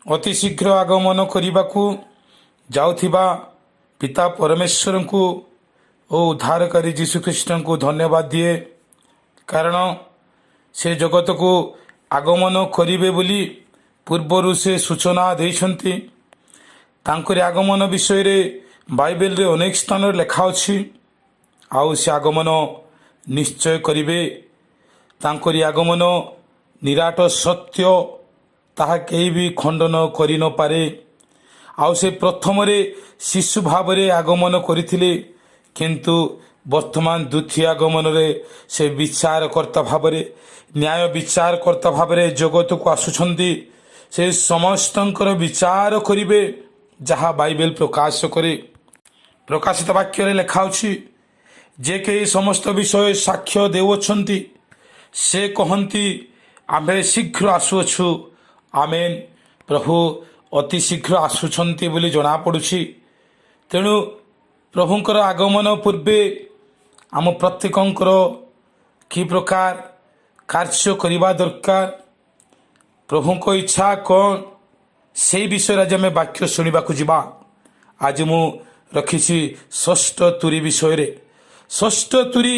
ଅତି ଶୀଘ୍ର ଆଗମନ କରିବାକୁ ଯାଉଥିବା ପିତା ପରମେଶ୍ୱରଙ୍କୁ ଓ ଉଦ୍ଧାରକାରୀ ଯୀଶୁଖ୍ରୀଷ୍ଟଙ୍କୁ ଧନ୍ୟବାଦ ଦିଏ। କାରଣ ସେ ଜଗତକୁ ଆଗମନ କରିବେ ବୋଲି ପୂର୍ବରୁ ସେ ସୂଚନା ଦେଇଛନ୍ତି। ତାଙ୍କରି ଆଗମନ ବିଷୟରେ ବାଇବେଲରେ ଅନେକ ସ୍ଥାନରେ ଲେଖା ଅଛି। ଆଉ ସେ ଆଗମନ ନିଶ୍ଚୟ କରିବେ। ତାଙ୍କରି ଆଗମନ ନିରାଟ ସତ୍ୟ, ତାହା କେହି ବି ଖଣ୍ଡନ କରିନପାରେ। ଆଉ ସେ ପ୍ରଥମରେ ଶିଶୁ ଭାବରେ ଆଗମନ କରିଥିଲେ, କିନ୍ତୁ ବର୍ତ୍ତମାନ ଦ୍ୱିତୀୟ ଆଗମନରେ ସେ ବିଚାରକର୍ତ୍ତା ଭାବରେ, ନ୍ୟାୟ ବିଚାରକର୍ତ୍ତା ଭାବରେ ଜଗତକୁ ଆସୁଛନ୍ତି। ସେ ସମସ୍ତଙ୍କର ବିଚାର କରିବେ, ଯାହା ବାଇବେଲ ପ୍ରକାଶ କରେ। ପ୍ରକାଶିତ ବାକ୍ୟରେ ଲେଖା ଅଛି, ଯେ କେହି ସମସ୍ତ ବିଷୟ ସାକ୍ଷ୍ୟ ଦେଉଅଛନ୍ତି, ସେ କହନ୍ତି ଆମ୍ଭେ ଶୀଘ୍ର ଆସୁଅଛୁ। ଆମେନ୍। ପ୍ରଭୁ ଅତି ଶୀଘ୍ର ଆସୁଛନ୍ତି ବୋଲି ଜଣାପଡ଼ୁଛି। ତେଣୁ ପ୍ରଭୁଙ୍କର ଆଗମନ ପୂର୍ବେ ଆମ ପ୍ରତ୍ୟେକଙ୍କର କି ପ୍ରକାର କାର୍ଯ୍ୟ କରିବା ଦରକାର, ପ୍ରଭୁଙ୍କ ଇଚ୍ଛା କ'ଣ, ସେହି ବିଷୟରେ ଆଜି ଆମେ ବାକ୍ୟ ଶୁଣିବାକୁ ଯିବା। ଆଜି ମୁଁ ରଖିଛି ଷଷ୍ଠ ତୁରୀ ବିଷୟରେ। ଷଷ୍ଠ ତୁରୀ,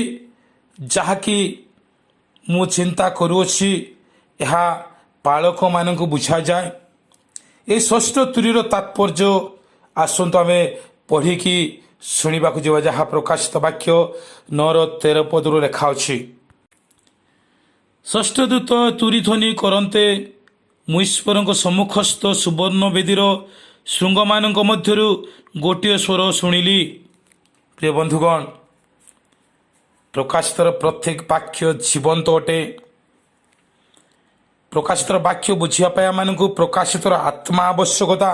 ଯାହାକି ମୁଁ ଚିନ୍ତା କରୁଅଛି, ଏହା ପାଳକମାନଙ୍କୁ ବୁଝାଯାଏ। ଏହି ଷଷ୍ଠ ତୁରୀର ତାତ୍ପର୍ଯ୍ୟ ଆସନ୍ତୁ ଆମେ ପଢ଼ିକି ଶୁଣିବାକୁ ଯିବା, ଯାହା ପ୍ରକାଶିତ ବାକ୍ୟ 9:13 ଲେଖା ଅଛି। ଷଷ୍ଠ ଦୂତ ତୁରୀ ଧ୍ୱନି କରନ୍ତେ ମୁଁ ଈଶ୍ୱରଙ୍କ ସମ୍ମୁଖସ୍ଥ ସୁବର୍ଣ୍ଣ ବେଦୀର ଶୃଙ୍ଗମାନଙ୍କ ମଧ୍ୟରୁ ଗୋଟିଏ ସ୍ୱର ଶୁଣିଲି। ପ୍ରିୟ ବନ୍ଧୁଗଣ, ପ୍ରକାଶିତର ପ୍ରତ୍ୟେକ ବାକ୍ୟ ଜୀବନ୍ତ ଅଟେ। ପ୍ରକାଶିତର ବାକ୍ୟ ବୁଝିବା ପାଇଁ ଆମମାନଙ୍କୁ ପ୍ରକାଶିତର ଆତ୍ମା ଆବଶ୍ୟକତା।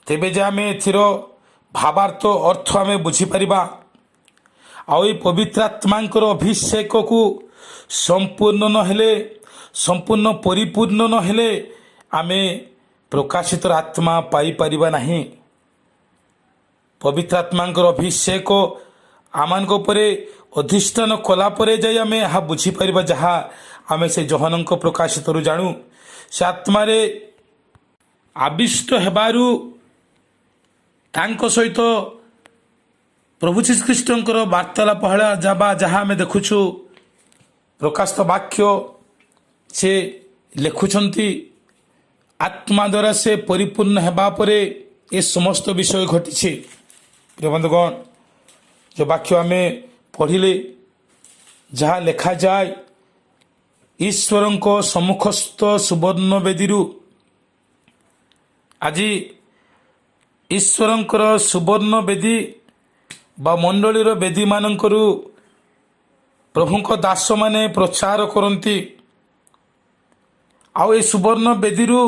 ତେବେ ଯେ ଆମେ ଏଥିର ଭାବାର୍ଥ ଅର୍ଥ ଆମେ ବୁଝିପାରିବା। ଆଉ ଏହି ପବିତ୍ର ଆତ୍ମାଙ୍କର ଅଭିଷେକକୁ ସମ୍ପୂର୍ଣ୍ଣ ନହେଲେ, ସମ୍ପୂର୍ଣ୍ଣ ପରିପୂର୍ଣ୍ଣ ନହେଲେ ଆମେ ପ୍ରକାଶିତର ଆତ୍ମା ପାଇପାରିବା ନାହିଁ। ପବିତ୍ର ଆତ୍ମାଙ୍କର ଅଭିଷେକ ଆମମାନଙ୍କ ଉପରେ ଅଧିଷ୍ଠାନ କଲା ପରେ ଯାଇ ଆମେ ଏହା ବୁଝିପାରିବା, ଯାହା ଆମେ ସେ ଯୋହାନଙ୍କ ପ୍ରକାଶିତରୁ ଜାଣୁ। ସେ ଆତ୍ମାରେ ଆବିଷ୍ଟ ହେବାରୁ ତାଙ୍କ ସହିତ ପ୍ରଭୁ ଯୀଶୁଖ୍ରୀଷ୍ଟଙ୍କର ବାର୍ତ୍ତାଳାପ ହେବା, ଯାହା ଆମେ ଦେଖୁଛୁ। ପ୍ରକାଶିତ ବାକ୍ୟ ସେ ଲେଖୁଛନ୍ତି, ଆତ୍ମା ଦ୍ୱାରା ସେ ପରିପୂର୍ଣ୍ଣ ହେବା ପରେ ଏ ସମସ୍ତ ବିଷୟ ଘଟିଛି। ପ୍ରିୟ ବନ୍ଧୁଗଣ, ଯେଉଁ ବାକ୍ୟ ଆମେ ପଢ଼ିଲେ, ଯାହା ଲେଖାଯାଏ, ଈଶ୍ୱରଙ୍କ ସମ୍ମୁଖସ୍ଥ ସୁବର୍ଣ୍ଣ ବେଦୀରୁ, ଆଜି ଈଶ୍ୱରଙ୍କର ସୁବର୍ଣ୍ଣ ବେଦୀ ବା ମଣ୍ଡଳୀର ବେଦୀମାନଙ୍କରୁ ପ୍ରଭୁଙ୍କ ଦାସମାନେ ପ୍ରଚାର କରନ୍ତି। ଆଉ ଏ ସୁବର୍ଣ୍ଣ ବେଦୀରୁ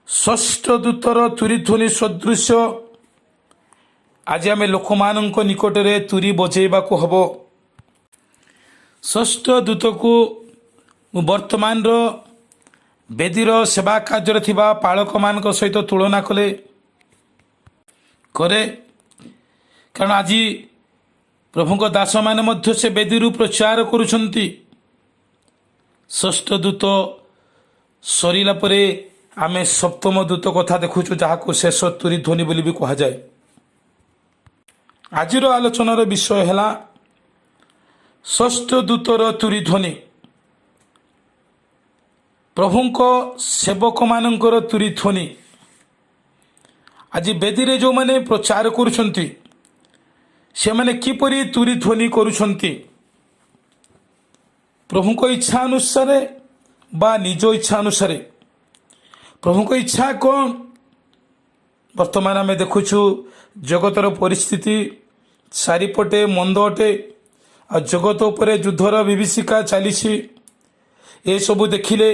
ଷଷ୍ଠ ଦୂତର ତୁରୀ ଧ୍ୱନି ସଦୃଶ ଆଜି ଆମେ ଲୋକମାନଙ୍କ ନିକଟରେ ତୁରୀ ବଜେଇବାକୁ ହେବ। ଷଷ୍ଠ ଦୂତକୁ ମୁଁ ବର୍ତ୍ତମାନର ବେଦୀର ସେବା କାର୍ଯ୍ୟରେ ଥିବା ପାଳକମାନଙ୍କ ସହିତ ତୁଳନା କରେ। କାରଣ ଆଜି ପ୍ରଭୁଙ୍କ ଦାସମାନେ ମଧ୍ୟ ସେ ବେଦୀରୁ ପ୍ରଚାର କରୁଛନ୍ତି। ଷଷ୍ଠ ଦୂତ ସରିଲା ପରେ ଆମେ ସପ୍ତମ ଦୂତ କଥା ଦେଖୁଛୁ, ଯାହାକୁ ଶେଷ ତୁରୀ ଧ୍ୱନି ବୋଲି ବି କୁହାଯାଏ। ଆଜିର ଆଲୋଚନାର ବିଷୟ ହେଲା ଷଷ୍ଠ ଦୂତର ତୁରୀ ଧ୍ୱନି। ପ୍ରଭୁଙ୍କ ସେବକମାନଙ୍କର ତୁରୀ ଧ୍ୱନି। ଆଜି ବେଦୀରେ ଯେଉଁମାନେ ପ୍ରଚାର କରୁଛନ୍ତି, ସେମାନେ କିପରି ତୁରୀ ଧ୍ୱନି କରୁଛନ୍ତି? ପ୍ରଭୁଙ୍କ ଇଚ୍ଛା ଅନୁସାରେ ବା ନିଜ ଇଚ୍ଛା ଅନୁସାରେ? ପ୍ରଭୁଙ୍କ ଇଚ୍ଛା କ'ଣ? ବର୍ତ୍ତମାନ ଆମେ ଦେଖୁଛୁ ଜଗତର ପରିସ୍ଥିତି ଚାରିପଟେ ମନ୍ଦ ଅଟେ। ଆଉ ଜଗତ ଉପରେ ଯୁଦ୍ଧର ବିଭୀଷିକା ଚାଲିଛି। ଏସବୁ ଦେଖିଲେ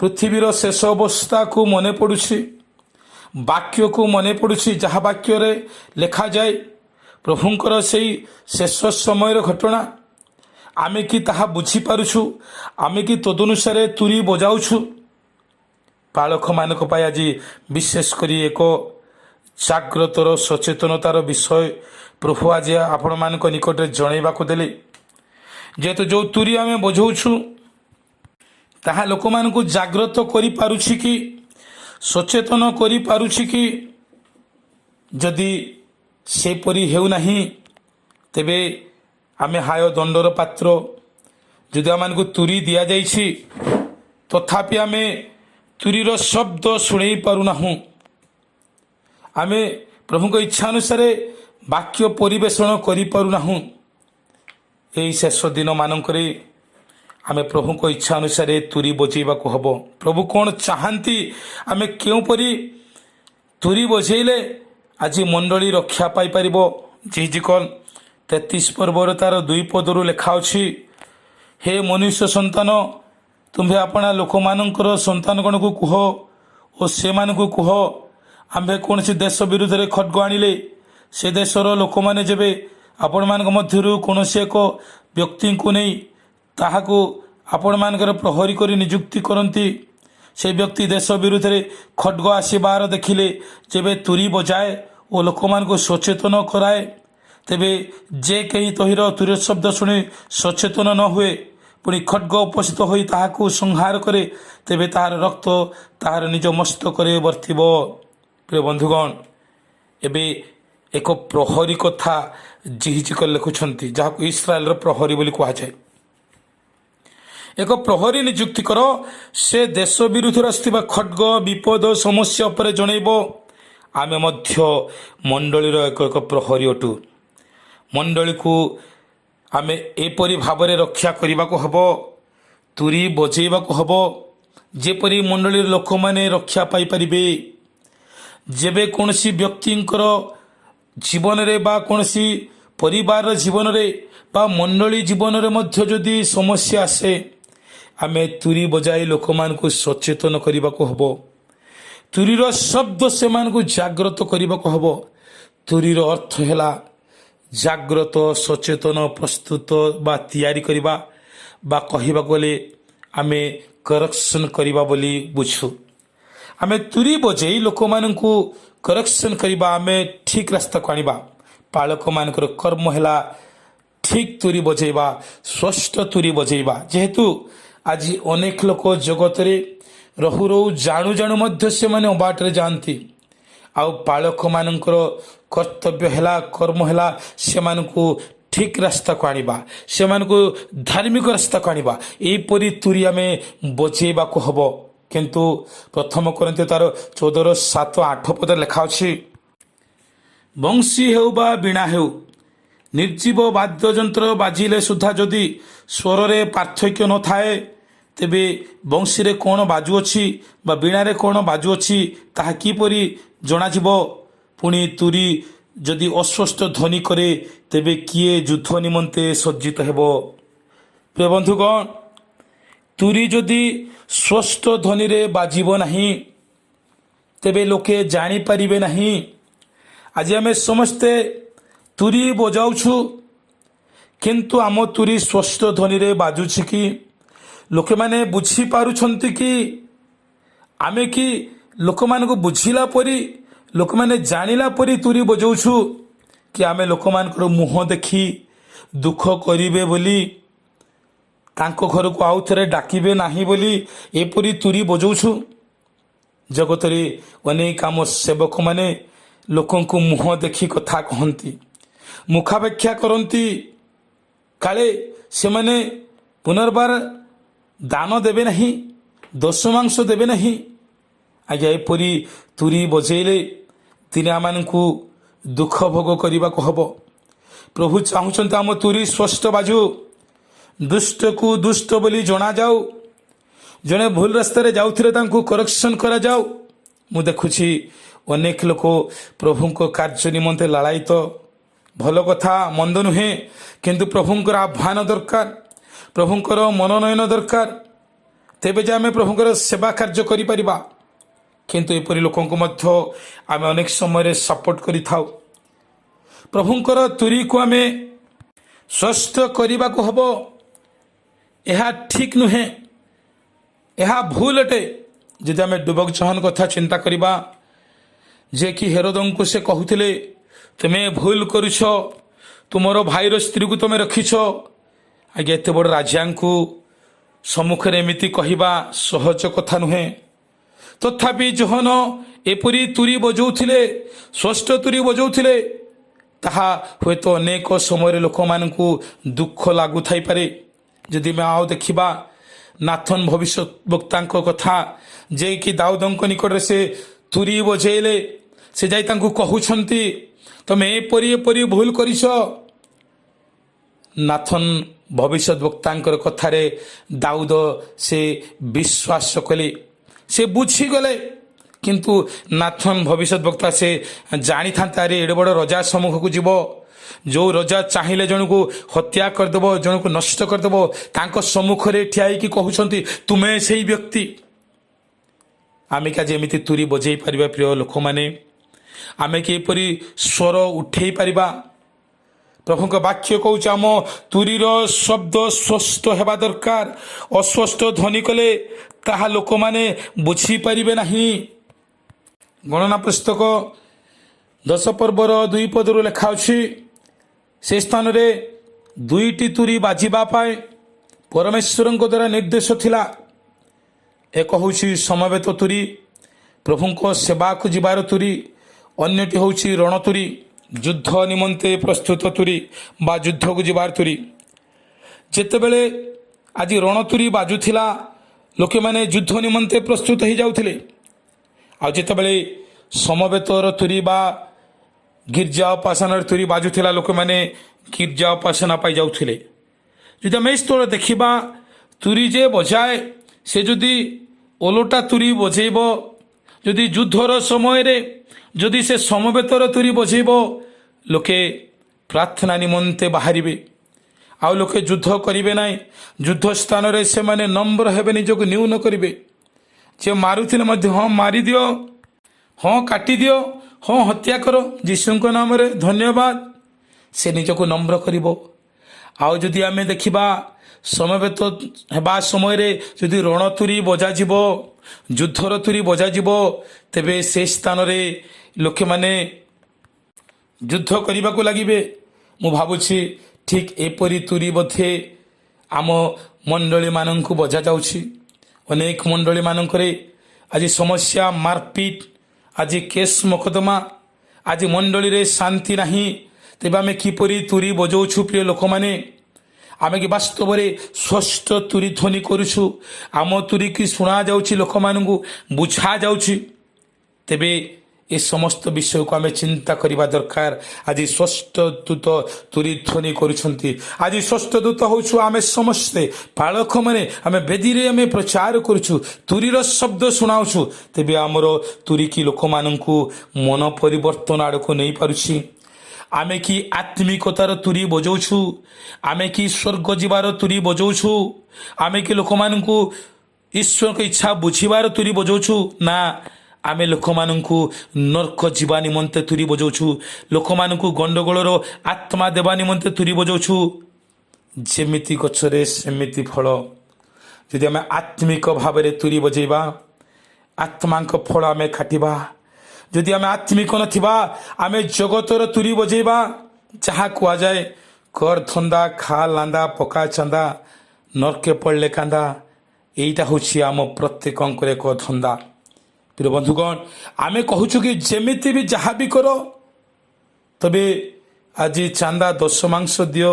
ପୃଥିବୀର ଶେଷ ଅବସ୍ଥାକୁ ମନେ ପଡ଼ୁଛି, ବାକ୍ୟକୁ ମନେ ପଡ଼ୁଛି, ଯାହା ବାକ୍ୟରେ ଲେଖାଯାଏ ପ୍ରଭୁଙ୍କର ସେଇ ଶେଷ ସମୟର ଘଟଣା। ଆମେ କି ତାହା ବୁଝିପାରୁଛୁ? ଆମେ କି ତଦନୁସାରେ ତୁରୀ ବଜାଉଛୁ? ପାଳକମାନଙ୍କ ପାଇଁ ଆଜି ବିଶେଷ କରି ଏକ ଜାଗ୍ରତର ସଚେତନତାର ବିଷୟ ପ୍ରଭୁ ଆଜି ଆପଣମାନଙ୍କ ନିକଟରେ ଜଣାଇବାକୁ ଦେଲେ। ଯେହେତୁ ଯେଉଁ ତୁରୀ ଆମେ ବଜାଉଛୁ, ତାହା ଲୋକମାନଙ୍କୁ ଜାଗ୍ରତ କରିପାରୁଛି କି, ସଚେତନ କରିପାରୁଛି କି? ଯଦି ସେପରି ହେଉନାହିଁ ତେବେ ଆମେ ହାୟ ଦଣ୍ଡର ପାତ୍ର। ଯଦି ଆମମାନଙ୍କୁ ତୁରୀ ଦିଆଯାଇଛି ତଥାପି ଆମେ ତୁରୀର ଶବ୍ଦ ଶୁଣେଇ ପାରୁନାହୁଁ। ଆମେ ପ୍ରଭୁଙ୍କ ଇଚ୍ଛା ଅନୁସାରେ ବାକ୍ୟ ପରିବେଷଣ କରିପାରୁନାହୁଁ। ଏହି ଶେଷ ଦିନମାନଙ୍କରେ ଆମେ ପ୍ରଭୁଙ୍କ ଇଚ୍ଛା ଅନୁସାରେ ତୁରୀ ବଜେଇବାକୁ ହେବ। ପ୍ରଭୁ କ'ଣ ଚାହାନ୍ତି, ଆମେ କେଉଁପରି ତୁରୀ ବଜେଇଲେ ଆଜି ମଣ୍ଡଳୀ ରକ୍ଷା ପାଇପାରିବ? ଜିହିଜିକଲ୍ 33 ପର୍ବର ତାର 2 ପଦରୁ ଲେଖା ଅଛି, ହେ ମନୁଷ୍ୟ ସନ୍ତାନ, ତୁମ୍ଭେ ଆପଣା ଲୋକମାନଙ୍କର ସନ୍ତାନଗଣକୁ କୁହ ଓ ସେମାନଙ୍କୁ କୁହ, ଆମ୍ଭେ କୌଣସି ଦେଶ ବିରୁଦ୍ଧରେ ଖड्ग ଆଣିଲେ ସେ ଦେଶର ଲୋକମାନେ ଯେବେ ଆପଣମାନଙ୍କ ମଧ୍ୟରୁ କୌଣସି ଏକ ବ୍ୟକ୍ତିଙ୍କୁ ନେଇ ତାହାକୁ ଆପଣମାନଙ୍କର ପ୍ରହରୀ କରି ନିଯୁକ୍ତି କରନ୍ତି, ସେ ବ୍ୟକ୍ତି ଦେଶ ବିରୁଦ୍ଧରେ ଖड्ग ଆସିବାର ଦେଖିଲେ ଯେବେ ତୁରୀ ବଜାଏ ଓ ଲୋକମାନଙ୍କୁ ସଚେତନ କରାଏ, ତେବେ ଯେ କେହି ତହିଁର ତୁରୀ ଶବ୍ଦ ଶୁଣି ସଚେତନ ନ ହୁଏ, ପୁଣି ଖड्ग ଉପସ୍ଥିତ ହୋଇ ତାହାକୁ ସଂହାର କରେ, ତେବେ ତାହାର ରକ୍ତ ତାହାର ନିଜ ମସ୍ତକରେ ବର୍ତ୍ତିବ। ପ୍ରିୟ ବନ୍ଧୁଗଣ, ଏବେ ଏକ ପ୍ରହରୀ କଥା ଜିହିଜିକଲ୍ ଲେଖୁଛନ୍ତି, ଯାହାକୁ ଇସ୍ରାଏଲର ପ୍ରହରୀ ବୋଲି କୁହାଯାଏ। ଏକ ପ୍ରହରୀ ନିଯୁକ୍ତି କର, ସେ ଦେଶ ବିରୁଦ୍ଧରେ ଆସିଥିବା ଖड्ग ବିପଦ ସମସ୍ୟା ଉପରେ ଜଣାଇବ। ଆମେ ମଧ୍ୟ ମଣ୍ଡଳୀର ଏକ ପ୍ରହରୀ ଅଟୁ। ମଣ୍ଡଳୀକୁ ଆମେ ଏପରି ଭାବରେ ରକ୍ଷା କରିବାକୁ ହେବ, ତୁରୀ ବଜେଇବାକୁ ହେବ, ଯେପରି ମଣ୍ଡଳୀର ଲୋକମାନେ ରକ୍ଷା ପାଇପାରିବେ। ଯେବେ କୌଣସି ବ୍ୟକ୍ତିଙ୍କର ଜୀବନରେ ବା କୌଣସି ପରିବାରର ଜୀବନରେ ବା ମଣ୍ଡଳୀ ଜୀବନରେ ମଧ୍ୟ ଯଦି ସମସ୍ୟା ଆସେ, ଆମେ ତୁରୀ ବଜାଇ ଲୋକମାନଙ୍କୁ ସଚେତନ କରିବାକୁ ହେବ। ତୁରୀର ଶବ୍ଦ ସେମାନଙ୍କୁ ଜାଗ୍ରତ କରିବାକୁ ହେବ। ତୁରୀର ଅର୍ଥ ହେଲା ଜାଗ୍ରତ, ସଚେତନ, ପ୍ରସ୍ତୁତ ବା ତିଆରି କରିବା, ବା କହିବାକୁ ଗଲେ ଆମେ କରେକ୍ସନ୍ କରିବା ବୋଲି ବୁଝୁ। ଆମେ ତୁରୀ ବଜେଇ ଲୋକମାନଙ୍କୁ କରେକ୍ସନ୍ କରିବା, ଆମେ ଠିକ୍ ରାସ୍ତାକୁ ଆଣିବା। ପାଳକମାନଙ୍କର କର୍ମ ହେଲା ଠିକ୍ ତୁରୀ ବଜେଇବା, ସ୍ପଷ୍ଟ ତୁରୀ ବଜେଇବା। ଯେହେତୁ ଆଜି ଅନେକ ଲୋକ ଜଗତରେ ରହୁ ରହୁ ଜାଣୁ ଜାଣୁ ମଧ୍ୟ ସେମାନେ ଅବାଟରେ ଯାଆନ୍ତି, ଆଉ ପାଳକମାନଙ୍କର କର୍ତ୍ତବ୍ୟ ହେଲା, କର୍ମ ହେଲା ସେମାନଙ୍କୁ ଠିକ୍ ରାସ୍ତାକୁ ଆଣିବା, ସେମାନଙ୍କୁ ଧାର୍ମିକ ରାସ୍ତାକୁ ଆଣିବା। ଏହିପରି ତୁରୀ ଆମେ ବଜେଇବାକୁ ହେବ। କିନ୍ତୁ ପ୍ରଥମ କରିନ୍ଥୀୟ ତାର 14:7-8 ପଦରେ ଲେଖା ଅଛି, ବଂଶୀ ହେଉ ବା ବୀଣା ହେଉ, ନିର୍ଜୀବ ବାଦ୍ୟଯନ୍ତ୍ର ବାଜିଲେ ସୁଦ୍ଧା ଯଦି ସ୍ୱରରେ ପାର୍ଥକ୍ୟ ନଥାଏ, ତେବେ ବଂଶୀରେ କ'ଣ ବାଜୁଅଛି ବା ବୀଣାରେ କ'ଣ ବାଜୁଅଛି ତାହା କିପରି ଜଣାଯିବ? ପୁଣି ତୁରୀ ଯଦି ଅସ୍ପଷ୍ଟ ଧ୍ୱନି କରେ, ତେବେ କିଏ ଯୁଦ୍ଧ ନିମନ୍ତେ ସଜ୍ଜିତ ହେବ? ପ୍ରିୟ ବନ୍ଧୁଗଣ, ତୁରୀ ଯଦି ସ୍ପଷ୍ଟ ଧ୍ୱନିରେ ବାଜିବ ନାହିଁ, ତେବେ ଲୋକେ ଜାଣିପାରିବେ ନାହିଁ। ଆଜି ଆମେ ସମସ୍ତେ ତୁରୀ ବଜାଉଛୁ, କିନ୍ତୁ ଆମ ତୁରୀ ସ୍ପଷ୍ଟ ଧ୍ୱନିରେ ବାଜୁଛି କି? ଲୋକମାନେ ବୁଝିପାରୁଛନ୍ତି କି? ଆମେ କି ଲୋକମାନଙ୍କୁ ବୁଝିଲା ପରି, ଲୋକମାନେ ଜାଣିଲା ପରି ତୁରୀ ବଜାଉଛୁ କି ଆମେ ଲୋକମାନଙ୍କର ମୁହଁ ଦେଖି ଦୁଃଖ କରିବେ ବୋଲି, ତାଙ୍କ ଘରକୁ ଆଉ ଥରେ ଡାକିବେ ନାହିଁ ବୋଲି ଏପରି ତୁରୀ ବଜାଉଛୁ? ଜଗତରେ ଅନେକ ଆମ ସେବକମାନେ ଲୋକଙ୍କୁ ମୁହଁ ଦେଖି କଥା କହନ୍ତି, ମୁଖାପେକ୍ଷା କରନ୍ତି, କାଳେ ସେମାନେ ପୁନର୍ବାର ଦାନ ଦେବେ ନାହିଁ, ଦଶମାଂଶ ଦେବେ ନାହିଁ। ଆଜ୍ଞା, ଏପରି ତୁରୀ ବଜେଇଲେ ଦିନେ ଆମମାନଙ୍କୁ ଦୁଃଖ ଭୋଗ କରିବାକୁ ହେବ। ପ୍ରଭୁ ଚାହୁଁଛନ୍ତି ଆମ ତୁରୀ ସ୍ପଷ୍ଟ ବାଜୁ, ଦୁଷ୍ଟକୁ ଦୁଷ୍ଟ ବୋଲି ଜଣାଯାଉ, ଜଣେ ଭୁଲ ରାସ୍ତାରେ ଯାଉଥିଲେ ତାଙ୍କୁ କରେକ୍ସନ୍ କରାଯାଉ। ମୁଁ ଦେଖୁଛି ଅନେକ ଲୋକ ପ୍ରଭୁଙ୍କ କାର୍ଯ୍ୟ ନିମନ୍ତେ ଲାଳାୟିତ। ଭଲ କଥା, ମନ୍ଦ ନୁହେଁ, କିନ୍ତୁ ପ୍ରଭୁଙ୍କର ଆହ୍ୱାନ ଦରକାର, ପ୍ରଭୁଙ୍କର ମନୋନୟନ ଦରକାର, ତେବେ ଯେ ଆମେ ପ୍ରଭୁଙ୍କର ସେବା କାର୍ଯ୍ୟ କରିପାରିବା। କିନ୍ତୁ ଏପରି ଲୋକଙ୍କୁ ମଧ୍ୟ ଆମେ ଅନେକ ସମୟରେ ସପୋର୍ଟ କରିଥାଉ। ପ୍ରଭୁଙ୍କର ତୁରୀକୁ ଆମେ ସ୍ପଷ୍ଟ କରିବାକୁ ହେବ। ଏହା ଠିକ୍ ନୁହେଁ, ଏହା ଭୁଲ ଅଟେ। ଯଦି ଆମେ ଡୁବକ ଚୌହାନ କଥା ଚିନ୍ତା କରିବା, ଯେ କି ହେରୋଦଙ୍କୁ ସେ କହୁଥିଲେ, ତୁମେ ଭୁଲ କରୁଛ, ତୁମର ଭାଇର ସ୍ତ୍ରୀକୁ ତୁମେ ରଖିଛ। ଆଜ୍ଞା, ଏତେ ବଡ଼ ରାଜାଙ୍କୁ ସମ୍ମୁଖରେ ଏମିତି କହିବା ସହଜ କଥା ନୁହେଁ। ତଥାପି ଜୋହନ ଏପରି ତୁରୀ ବଜାଉଥିଲେ, ଷଷ୍ଠ ତୁରୀ ବଜାଉଥିଲେ, ତାହା ହୁଏତ ଅନେକ ସମୟରେ ଲୋକମାନଙ୍କୁ ଦୁଃଖ ଲାଗୁଥାଇପାରେ। ଯଦି ଆମେ ଆଉ ଦେଖିବା ନାଥନ ଭବିଷ୍ୟତବକ୍ତାଙ୍କ କଥା, ଯିଏକି ଦାଉଦଙ୍କ ନିକଟରେ ସେ ତୁରୀ ବଜେଇଲେ, ସେ ଯାଇ ତାଙ୍କୁ କହୁଛନ୍ତି ତମେ ଏପରି ଏପରି ଭୁଲ କରିଛ। ନାଥନ ଭବିଷ୍ୟତବକ୍ତାଙ୍କର କଥାରେ ଦାଉଦ ସେ ବିଶ୍ୱାସ କଲେ, ସେ ବୁଝିଗଲେ। କିନ୍ତୁ ନାଥନ ଭବିଷ୍ୟତବକ୍ତା ସେ ଜାଣିଥାନ୍ତେ ଆରେ ଏଡ଼େ ବଡ଼ ରଜା ସମ୍ମୁଖକୁ ଯିବ, ଯେଉଁ ରଜା ଚାହିଁଲେ ଜଣକୁ ହତ୍ୟା କରିଦେବ, ଜଣକୁ ନଷ୍ଟ କରିଦେବ, ତାଙ୍କ ସମ୍ମୁଖରେ ଠିଆ ହେଇକି କହୁଛନ୍ତି ତୁମେ ସେଇ ବ୍ୟକ୍ତି। ଆମେ କି ଆଜି ଏମିତି ତୁରୀ ବଜେଇ ପାରିବା ପ୍ରିୟ ଲୋକମାନେ? ଆମେ କି ଏପରି ସ୍ୱର ଉଠେଇ ପାରିବା? ପ୍ରଭୁଙ୍କ ବାକ୍ୟ କହୁଛି ଆମ ତୁରୀର ଶବ୍ଦ ସ୍ପଷ୍ଟ ହେବା ଦରକାର। ଅସ୍ପଷ୍ଟ ଧ୍ୱନି କଲେ ତାହା ଲୋକମାନେ ବୁଝିପାରିବେ ନାହିଁ। ଗଣନା ପୁସ୍ତକ 10 ପର୍ବର 2 ପଦରୁ ଲେଖା ଅଛି, ସେ ସ୍ଥାନରେ 2ଟି ତୁରୀ ବାଜିବା ପାଇଁ ପରମେଶ୍ୱରଙ୍କ ଦ୍ୱାରା ନିର୍ଦ୍ଦେଶ ଥିଲା। ଏକ ହେଉଛି ସମବେତ ତୁରୀ, ପ୍ରଭୁଙ୍କ ସେବାକୁ ଯିବାର ତୁରୀ। ଅନ୍ୟଟି ହେଉଛି ରଣତୁରୀ, ଯୁଦ୍ଧ ନିମନ୍ତେ ପ୍ରସ୍ତୁତ ତୁରୀ ବା ଯୁଦ୍ଧକୁ ଯିବାର ତୁରୀ। ଯେତେବେଳେ ଆଜି ରଣତୁରୀ ବାଜୁଥିଲା, ଲୋକମାନେ ଯୁଦ୍ଧ ନିମନ୍ତେ ପ୍ରସ୍ତୁତ ହୋଇଯାଉଥିଲେ। ଆଉ ଯେତେବେଳେ ସମବେତର ତୁରୀ ବା ଗିର୍ଜା ଉପାସନାର ତୁରୀ ବାଜୁଥିଲା, ଲୋକମାନେ ଗିର୍ଜା ଉପାସନା ପାଇଯାଉଥିଲେ। ଯଦି ଆମେ ଏହି ସ୍ଥଳ ଦେଖିବା, ତୁରୀ ଯେ ବଜାଏ, ସେ ଯଦି ଓଲଟା ତୁରୀ ବଜେଇବ, ଯଦି ଯୁଦ୍ଧର ସମୟରେ ଯଦି ସେ ସମବେତର ତୁରୀ ବଜେଇବ, ଲୋକେ ପ୍ରାର୍ଥନା ନିମନ୍ତେ ବାହାରିବେ, ଆଉ ଲୋକେ ଯୁଦ୍ଧ କରିବେ ନାହିଁ। ଯୁଦ୍ଧ ସ୍ଥାନରେ ସେମାନେ ନମ୍ର ହେବେ, ନିଜକୁ ନ୍ୟୁନ କରିବେ। ଯେ ମାରୁଥିଲେ ମଧ୍ୟ ହଁ ମାରିଦିଅ, ହଁ କାଟିଦିଅ, ହଁ ହତ୍ୟା କର, ଯୀଶୁଙ୍କ ନାମରେ ଧନ୍ୟବାଦ, ସେ ନିଜକୁ ନମ୍ର କରିବ। ଆଉ ଯଦି ଆମେ ଦେଖିବା ସମବେତ ହେବା ସମୟରେ ଯଦି ରଣତୁରୀ ବଜାଯିବ, ଯୁଦ୍ଧର ତୁରୀ ବଜାଯିବ, ତେବେ ସେ ସ୍ଥାନରେ ଲୋକମାନେ ଯୁଦ୍ଧ କରିବାକୁ ଲାଗିବେ। ମୁଁ ଭାବୁଛି ଠିକ୍ ଏପରି ତୁରୀ ବୋଧେ ଆମ ମଣ୍ଡଳୀମାନଙ୍କୁ ବଜାଯାଉଛି। ଅନେକ ମଣ୍ଡଳୀମାନଙ୍କରେ ଆଜି ସମସ୍ୟା, ମାରପିଟ, ଆଜି କେସ୍ ମକଦ୍ଦମା, ଆଜି ମଣ୍ଡଳୀରେ ଶାନ୍ତି ନାହିଁ। ତେବେ ଆମେ କିପରି ତୁରୀ ବଜାଉଛୁ ପ୍ରିୟ ଲୋକମାନେ? ଆମେ କି ବାସ୍ତବରେ ସ୍ପଷ୍ଟ ତୁରୀ ଧ୍ୱନି କରୁଛୁ? ଆମ ତୁରୀ କି ଶୁଣାଯାଉଛି, ଲୋକମାନଙ୍କୁ ବୁଝାଯାଉଛି? ତେବେ ଏ ସମସ୍ତ ବିଷୟକୁ ଆମେ ଚିନ୍ତା କରିବା ଦରକାର। ଆଜି ଷଷ୍ଠ ଦୂତ ତୁରୀ ଧ୍ୱନି କରୁଛନ୍ତି। ଆଜି ଷଷ୍ଠ ଦୂତ ହେଉଛୁ ଆମେ ସମସ୍ତେ ପାଳକମାନେ। ଆମେ ବେଦୀରେ ଆମେ ପ୍ରଚାର କରୁଛୁ, ତୁରୀର ଶବ୍ଦ ଶୁଣାଉଛୁ। ତେବେ ଆମର ତୁରୀ କି ଲୋକମାନଙ୍କୁ ମନ ପରିବର୍ତ୍ତନ ଆଡ଼କୁ ନେଇପାରୁଛି? ଆମେ କି ଆତ୍ମିକତାର ତୁରୀ ବଜାଉଛୁ? ଆମେ କି ସ୍ୱର୍ଗ ଯିବାର ତୁରୀ ବଜାଉଛୁ? ଆମେ କି ଲୋକମାନଙ୍କୁ ଈଶ୍ୱରଙ୍କ ଇଚ୍ଛା ବୁଝିବାର ତୁରୀ ବଜାଉଛୁ? ନା, ଆମେ ଲୋକମାନଙ୍କୁ ନର୍କ ଯିବା ନିମନ୍ତେ ତୁରୀ ବଜାଉଛୁ, ଲୋକମାନଙ୍କୁ ଗଣ୍ଡଗୋଳର ଆତ୍ମା ଦେବା ନିମନ୍ତେ ତୁରୀ ବଜାଉଛୁ। ଯେମିତି ଗଛରେ ସେମିତି ଫଳ। ଯଦି ଆମେ ଆତ୍ମିକ ଭାବରେ ତୁରୀ ବଜେଇବା, ଆତ୍ମାଙ୍କ ଫଳ ଆମେ ଖାଟିବା। ଯଦି ଆମେ ଆତ୍ମିକ ନଥିବା, ଆମେ ଜଗତର ତୁରୀ ବଜେଇବା। ଯାହା କୁହାଯାଏ କର ଧନ୍ଦା, ଖା ଲାନ୍ଦା, ପକା ଚାନ୍ଦା, ନର୍କେ ପଡ଼ିଲେ କାନ୍ଦା, ଏଇଟା ହେଉଛି ଆମ ପ୍ରତ୍ୟେକଙ୍କର ଏକ ଧନ୍ଦା। ପ୍ରିୟ ବନ୍ଧୁଗଣ, ଆମେ କହୁଛୁ କି ଯେମିତି ବି ଯାହା ବି କର, ତବେ ଆଜି ଚାନ୍ଦା 10 ମାଂସ ଦିଅ,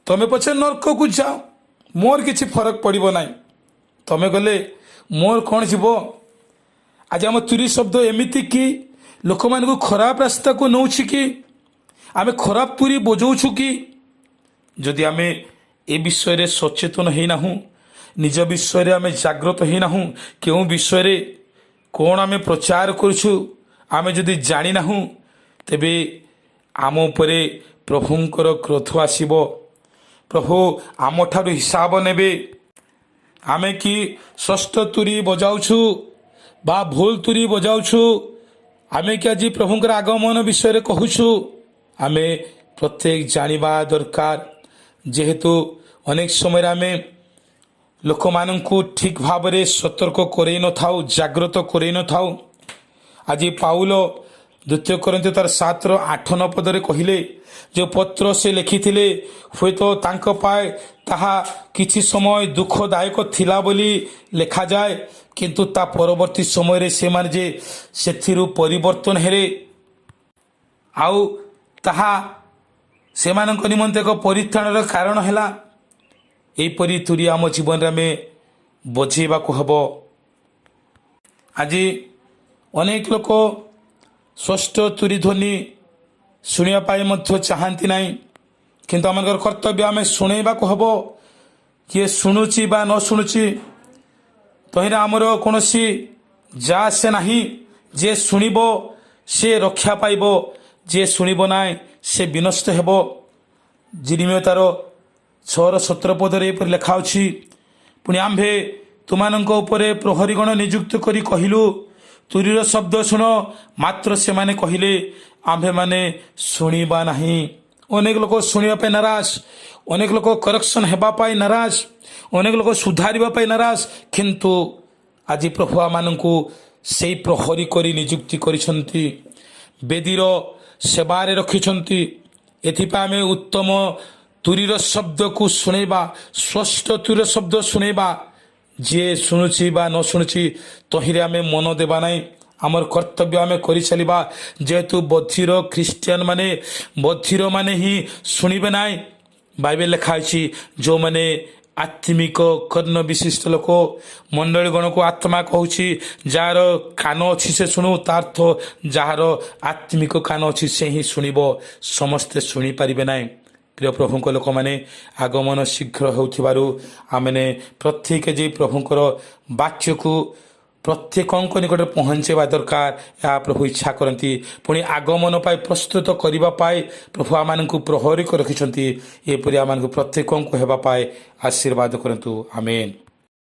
ତମେ ପଛେ ନର୍କକୁ ଯାଅ, ମୋର କିଛି ଫରକ ପଡ଼ିବ ନାହିଁ। ତମେ ଗଲେ ମୋର କ'ଣ ଯିବ? ଆଜି ଆମ ତୁରୀ ଶବ୍ଦ ଏମିତି କି ଲୋକମାନଙ୍କୁ ଖରାପ ରାସ୍ତାକୁ ନେଉଛି କି? ଆମେ ଖରାପ ତୁରୀ ବଜାଉଛୁ କି? ଯଦି ଆମେ ଏ ବିଷୟରେ ସଚେତନ ହେଇନାହୁଁ, ନିଜ ବିଷୟରେ ଆମେ ଜାଗ୍ରତ ହେଇନାହୁଁ, କେଉଁ ବିଷୟରେ କ'ଣ ଆମେ ପ୍ରଚାର କରୁଛୁ ଆମେ ଯଦି ଜାଣିନାହୁଁ, ତେବେ ଆମ ଉପରେ ପ୍ରଭୁଙ୍କର କ୍ରୋଧ ଆସିବ। ପ୍ରଭୁ ଆମଠାରୁ ହିସାବ ନେବେ। ଆମେ କି ଷଷ୍ଠ ତୁରୀ ବଜାଉଛୁ ବା ଭୁଲ ତୁରୀ ବଜାଉଛୁ? ଆମେ କି ଆଜି ପ୍ରଭୁଙ୍କର ଆଗମନ ବିଷୟରେ କହୁଛୁ? ଆମେ ପ୍ରତ୍ୟେକ ଜାଣିବା ଦରକାର। ଯେହେତୁ ଅନେକ ସମୟରେ ଆମେ ଲୋକମାନଙ୍କୁ ଠିକ୍ ଭାବରେ ସତର୍କ କରେଇ ନଥାଉ, ଜାଗ୍ରତ କରେଇ ନଥାଉ। ଆଜି ପାଉଲ ଦ୍ୱିତୀୟ କରିନ୍ଥିଓ ତାର 7:8-9 ପଦରେ କହିଲେ ଯେଉଁ ପତ୍ର ସେ ଲେଖିଥିଲେ ହୁଏତ ତାଙ୍କ ପାଇଁ ତାହା କିଛି ସମୟ ଦୁଃଖଦାୟକ ଥିଲା ବୋଲି ଲେଖାଯାଏ, କିନ୍ତୁ ତା ପରବର୍ତ୍ତୀ ସମୟରେ ସେମାନେ ଯେ ସେଥିରୁ ପରିବର୍ତ୍ତନ ହେଲେ ଆଉ ତାହା ସେମାନଙ୍କ ନିମନ୍ତେ ଏକ ପରିତ୍ରାଣର କାରଣ ହେଲା। ଏହିପରି ତୁରି ଆମ ଜୀବନରେ ଆମେ ବଜେଇବାକୁ ହେବ। ଆଜି ଅନେକ ଲୋକ ସ୍ପଷ୍ଟ ତୁରି ଧ୍ୱନି ଶୁଣିବା ପାଇଁ ମଧ୍ୟ ଚାହାନ୍ତି ନାହିଁ, କିନ୍ତୁ ଆମମାନଙ୍କର କର୍ତ୍ତବ୍ୟ ଆମେ ଶୁଣେଇବାକୁ ହେବ। କିଏ ଶୁଣୁଛି ବା ନ ଶୁଣୁଛି ତହିଁରେ ଆମର କୌଣସି ଯା ଆସେ ନାହିଁ। ଯିଏ ଶୁଣିବ ସେ ରକ୍ଷା ପାଇବ, ଯିଏ ଶୁଣିବ ନାହିଁ ସେ ବିନଷ୍ଟ ହେବ। ଜିରିମିୟ ତାର 6:17 ପଦରେ ଏପରି ଲେଖା ଅଛି, ପୁଣି ଆମ୍ଭେ ତୁମାନଙ୍କ ଉପରେ ପ୍ରହରୀଗଣ ନିଯୁକ୍ତ କରି କହିଲୁ, ତୁରିର ଶବ୍ଦ ଶୁଣ, ମାତ୍ର ସେମାନେ କହିଲେ ଆମ୍ଭେମାନେ ଶୁଣିବା ନାହିଁ। ଅନେକ ଲୋକ ଶୁଣିବା ପାଇଁ ନାରାଜ, ଅନେକ ଲୋକ କରେକ୍ସନ୍ ହେବା ପାଇଁ ନାରାଜ, ଅନେକ ଲୋକ ସୁଧାରିବା ପାଇଁ ନାରାଜ, କିନ୍ତୁ ଆଜି ପ୍ରଭୁ ଆମମାନଙ୍କୁ ସେଇ ପ୍ରହରୀ କରି ନିଯୁକ୍ତି କରିଛନ୍ତି, ବେଦୀର ସେବାରେ ରଖିଛନ୍ତି। ଏଥିପାଇଁ ଆମେ ଉତ୍ତମ ତୁରିର ଶବ୍ଦକୁ ଶୁଣେଇବା, ସ୍ପଷ୍ଟ ତୁରିର ଶବ୍ଦ ଶୁଣେଇବା। ଯିଏ ଶୁଣୁଛି ବା ନ ଶୁଣୁଛି ତହିଁରେ ଆମେ ମନ ଦେବା ନାହିଁ। ଆମର କର୍ତ୍ତବ୍ୟ ଆମେ କରିଚାଲିବା। ଯେହେତୁ ବଧିର ଖ୍ରୀଷ୍ଟିଆନ ବଧିରମାନେ ହିଁ ଶୁଣିବେ ନାହିଁ। ବାଇବେଲ ଲେଖା ଅଛି, ଯେଉଁମାନେ ଆତ୍ମିକ କର୍ଣ୍ଣ ବିଶିଷ୍ଟ ଲୋକ, ମଣ୍ଡଳୀଗଣକୁ ଆତ୍ମା କହୁଛି, ଯାହାର କାନ ଅଛି ସେ ଶୁଣୁ। ତା ଅର୍ଥ ଯାହାର ଆତ୍ମିକ କାନ ଅଛି ସେ ହିଁ ଶୁଣିବ, ସମସ୍ତେ ଶୁଣିପାରିବେ ନାହିଁ। ପ୍ରିୟ ପ୍ରଭୁଙ୍କ ଲୋକମାନେ, ଆଗମନ ଶୀଘ୍ର ହେଉଥିବାରୁ ଆମେମାନେ ପ୍ରତ୍ୟେକ ଯେ ପ୍ରଭୁଙ୍କର ବାକ୍ୟକୁ ପ୍ରତ୍ୟେକଙ୍କ ନିକଟରେ ପହଞ୍ଚାଇବା ଦରକାର, ଏହା ପ୍ରଭୁ ଇଚ୍ଛା କରନ୍ତି। ପୁଣି ଆଗମନ ପାଇଁ ପ୍ରସ୍ତୁତ କରିବା ପାଇଁ ପ୍ରଭୁ ଆମମାନଙ୍କୁ ପ୍ରହରୀ କରି ରଖିଛନ୍ତି। ଏପରି ଆମମାନଙ୍କୁ ପ୍ରତ୍ୟେକଙ୍କୁ ହେବା ପାଇଁ ଆଶୀର୍ବାଦ କରନ୍ତୁ। ଆମେନ୍।